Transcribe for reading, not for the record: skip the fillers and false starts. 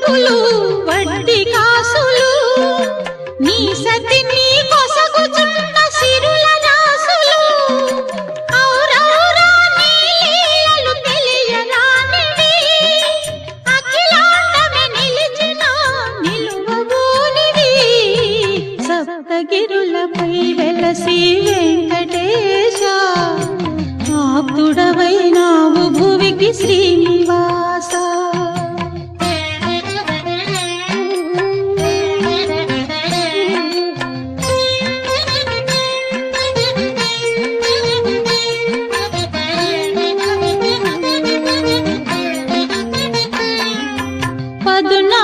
అప్పులు వడ్డీ కాసులు నీ సతి నీ కొసగుచున్న సిరుల రాసులు ఔరౌరా నీ లీలలు తెలియరానివి అఖిలాండమే నిలిచిన నిలువబోనివి సప్తగిరులపై వెలసి వెంకటేశ ఆప్తుడవైనావు భువికి శ్రీనివాస పదునా